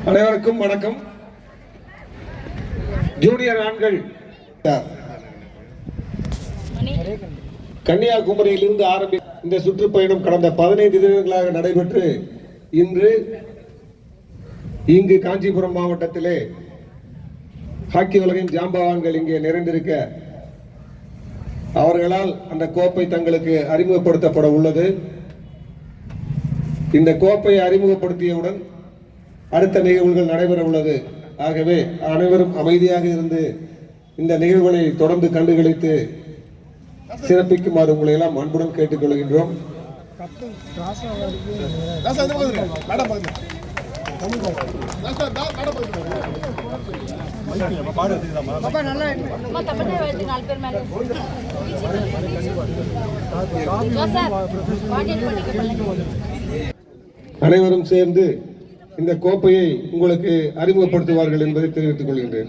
அனைவருக்கும் வணக்கம். ஜூனியர் ஆண்கள் கன்னியாகுமரியிலிருந்து ஆரம்பி இந்த சுற்றுப்பயணம் கடந்த 15 தினங்களாக நடைபெற்று இன்று இங்கு காஞ்சிபுரம் மாவட்டத்திலே ஹாக்கி உலகின் ஜாம்பவான்கள் இங்கே நிறைந்திருக்க அவர்களால் அந்த கோப்பை தங்களுக்கு அறிமுகப்படுத்தப்பட உள்ளது. இந்த கோப்பையை அறிமுகப்படுத்தியவுடன் அடுத்த நிகழ்வுகள் நடைபெற உள்ளது. ஆகவே அனைவரும் அமைதியாக இருந்து இந்த நிகழ்வுகளை தொடர்ந்து கண்டுகளித்து சிறப்பிக்குமாறு உங்களை எல்லாம் அன்புடன் கேட்டுக்கொள்கின்றோம். அனைவரும் சேர்ந்து இந்த கோப்பையை உங்களுக்கு அறிமுகப்படுத்துவார்கள் என்பதை தெரிவித்துக் கொள்கின்றேன்.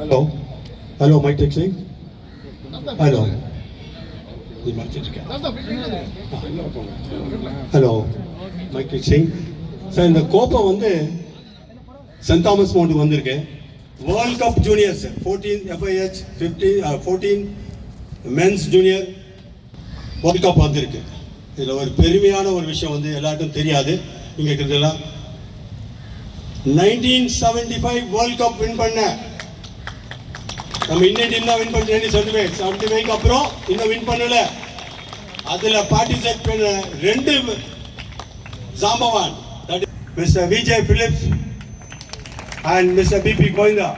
Hello hello mic taxing hello hello mic taxing sir, இந்த கோப்பை வந்து சென்ட் தாமஸ் மவுண்ட் வந்திருக்கு. World cup juniors 14 FIH 14 men's junior world cup வந்திருக்கு. இதில் ஒரு பெருமையான ஒரு விஷயம் வந்து எல்லாருக்கும் தெரியாது. இங்கே இருக்கிறதுலாம் 1975 வேர்ல்ட் கப் வின் பண்ண நம்ம இந்தியன் டீம் தான் வின் பண்ணி 1975 அப்புறம் இன்னும் வின் பண்ணல. அதில் பார்ட்டிசிபேட் பண்ண 2 ஜாம்பவான், mister Vijay Philips and Mr. BP Goinda,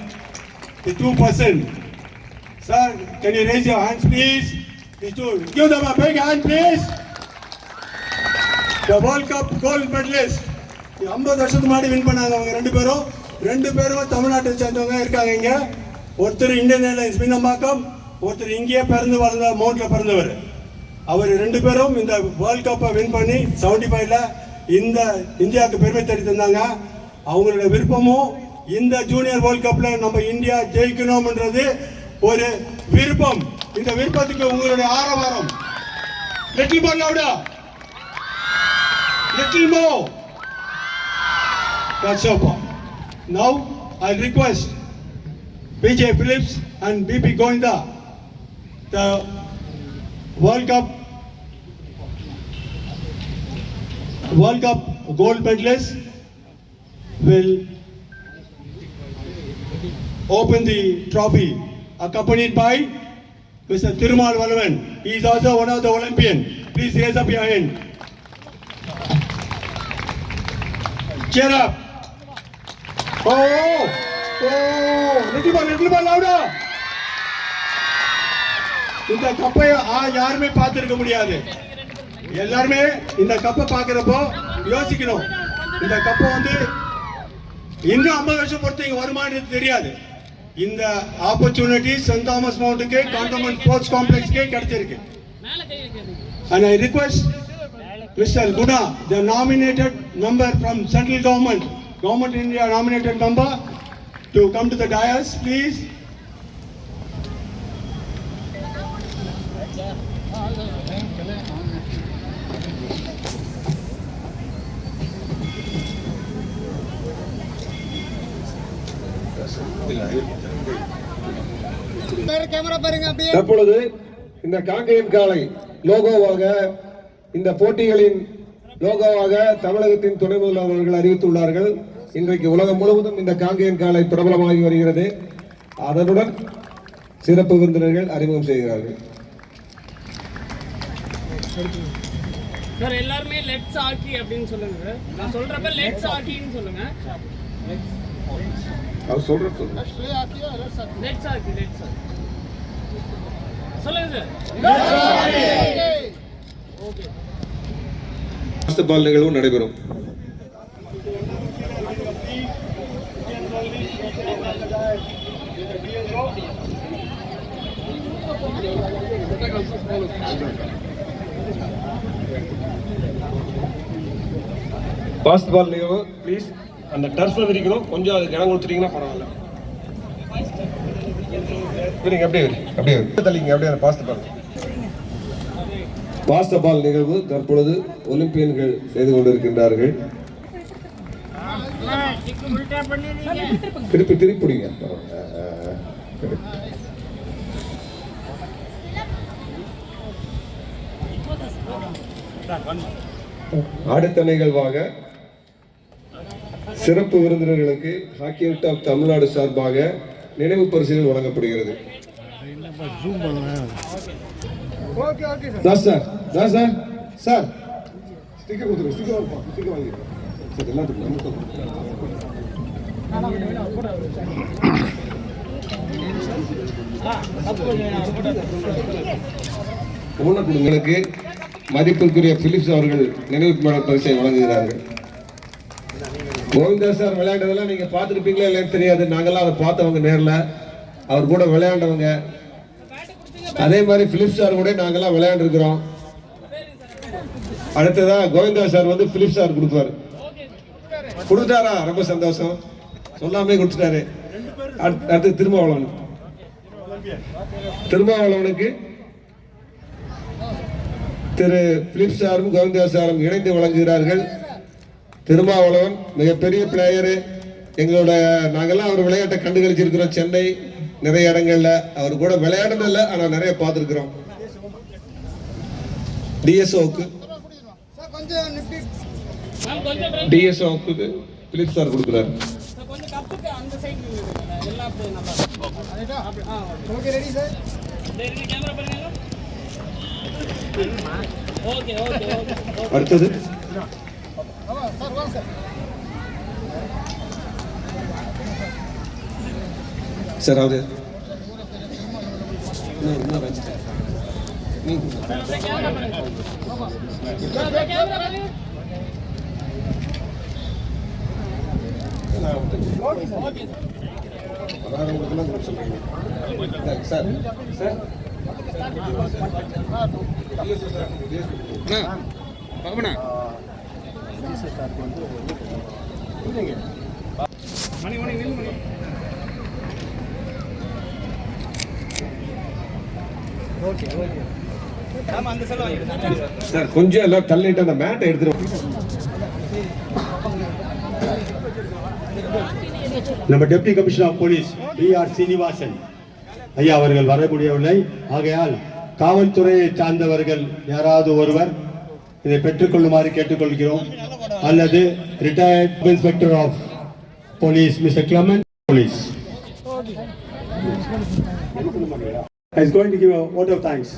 the 2%. Sir, can you raise your hands please? These two, give them a big hand please. The World Cup gold medalist 50 வருஷத்துக்கு முன்னாடி வின் பண்ணாங்க. அவங்க ரெண்டு பேரும் தமிழ்நாட்டை சேர்ந்தவங்க இருக்காங்க. இங்க ஒருத்தர் இந்தியன் ஏர்லைன்ஸ் மீனம்பாக்கம், ஒருத்தர் இங்கேயே பிறந்து வளர்ந்த மவுண்ட்ல பிறந்தவர். அவர் 2 பேரும் இந்த வேர்ல்ட் கப்பை வின் பண்ணி 75ல இந்த இந்தியாவுக்கு பெருமை தேடி தந்தாங்க. அவங்களோட விருப்பமும் இந்த ஜூனியர் வேர்ல்ட் கப்ல நம்ம இந்தியா ஜெயிக்கணும்ன்றது ஒரு விருப்பம். இந்த விருப்பத்துக்கு உங்களுடைய ஆரவாரம். லிட்டில் மோர் லவுடா, little more. That's all. Now I request Vijay Phillips and BP Goinda, the World Cup gold medalists, will open the trophy, accompanied by Mr. Thirumal Valavan. He is also one of the Olympian. Please raise up your hand. Cheer up. Oh, little bit louder. இந்த கப்பை யாருமே பார்த்திருக்க முடியாது. எல்லாருமே இந்த கப்பை பார்க்கிறப்போ யோசிக்கணும், இந்த கப்பை வந்து இன்னும் 50 வருஷம் பொறுத்து இங்க வருமானது தெரியாது. இந்த ஆப்பர்ச்சுனிட்டி சென்ட் தாமஸ் மவுண்ட்க்கு கான்டோன்மென்ட் ஸ்போர்ட்ஸ் காம்ப்ளெக்ஸ்க்கு கிடைச்சிருக்கு. And I request Mr. Guna, the nominated member from central government India nominated member, to come to the dais please. தற்பொழுது இந்த காங்கேயம் காளை லோகோவாக, இந்த போட்டிகளின் லோகோவாக தமிழகத்தின் துணை முதல்வர் அவர்கள் அறிவித்துள்ளார்கள். இன்றைக்கு உலகம் முழுவதும் இந்த காங்கேயம் காளை பிரபலமாகி வருகிறது. அதனுடன் சிறப்பு விருந்தினர்கள் அறிமுகம் செய்கிறார்கள். சார், எல்லாரும் லெட்ஸ் ஹாக்கி அப்படினு சொல்லுங்க. நான் சொல்றப்ப லெட்ஸ் ஹாக்கின்னு சொல்லுங்க. அவர் சொல்றது லெட்ஸ் ஹாக்கி சொல்லுங்க சார். ஓகே. பால் நிகழ்வு நடைபெறும். பாஸ்ட் பால் நிகழ்வு ப்ளீஸ். அந்த டர்ஃப்ல விரிக்கணும், கொஞ்சம் அதுக்கு இடம் கொடுத்துட்டீங்கன்னா பரவாயில்ல. அப்படியே தள்ளிங்க, அப்படியே பாஸ்ட் பால். பாஸ்கெட்பால் நிகழ்வு தற்பொழுது ஒலிம்பியன்கள் செய்து கொண்டிருக்கின்றார்கள். திருப்பி திருப்பிடுங்க. அடுத்த நிகழ்வாக சிறப்பு விருந்தினர்களுக்கு ஹாக்கி ஆஃப் தமிழ்நாடு சார்பாக நினைவு பரிசுகள் வழங்கப்படுகிறது. சார் ஸ்டிக்கர் கொடுத்துருங்க. ஸ்டிக்கர் வாங்கிடுங்க சார். எல்லாத்துக்கும் உங்களுக்கு மதிப்பிற்குரிய பிலிப்ஸ் அவர்கள் நினைவு பரிசை வழங்குகிறார்கள். கோவிந்தா சார் விளையாண்டதெல்லாம் நீங்க பார்த்துருப்பீங்களா இல்லைன்னு தெரியாது. நாங்கெல்லாம் அதை பார்த்தவங்க நேரில், அவர் கூட விளையாண்டவங்க. அதே மாதிரி பிலிப்ஸ் சார் கூட நாங்கெல்லாம் விளையாண்டுருக்கிறோம். அடுத்ததா கோவிந்தா சார் வந்து பிலிப்ஸ் சார் கொடுப்பாரு. கொடுத்தாரா? ரொம்ப சந்தோஷம். சொல்லாமே கொடுத்துட்டாரு. அடுத்து திருமாவளவனுக்கு திரு பிலிப்ஸ் சாரும் கோவிந்தா சாரும் இணைந்து வழங்குகிறார்கள். திருமாவளவன் மிகப்பெரிய பிளேயரு. எங்களோட நாங்கெல்லாம் அவர் விளையாட்டை கண்டு கழிச்சிருக்கிறோம். சென்னை நிறைய இடங்கள்ல அவர் கூட விளையாடுனதில்லை, ஆனால் நிறைய பார்த்துருக்கிறோம். டிஎஸ்ஓக்கு பிலிப்ஸ் சார் கொடுக்குறாரு. அடுத்தது சார் அவரு சார் சார் கொஞ்சம் எல்லாம் தள்ளிட்டு அந்த மேட்டை எடுத்துட்டு நம்ம deputy commissioner of police B.R. Srinivasan ஐயா அவர்கள் வர முடியவில்லை. ஆகையால் காவல்துறையை சார்ந்தவர்கள் யாராவது ஒருவர் இதை பெற்றுக்கொள்ளுமாறு கேட்டுக்கொள்கிறோம். அல்லது retired inspector of police mister Clement police is going to give a vote of thanks.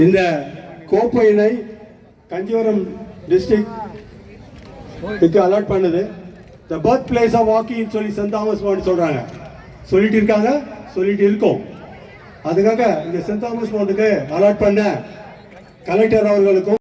இந்த கோப்பையினை கஞ்சிவரம் டிஸ்ட்ரிக்ட் அலாட் பண்ணது the birth place of hockey ன்னு சொல்லி சென்ட் தாமஸ் மவுண்ட் சொல்றாங்க. சொல்லிட்டு இருக்காங்க, சொல்லிட்டு இருக்கோம். அதுக்காக இந்த சென்ட் தாமஸ் மவுண்டுக்கு அலாட் பண்ண கலெக்டர் அவர்களுக்கும்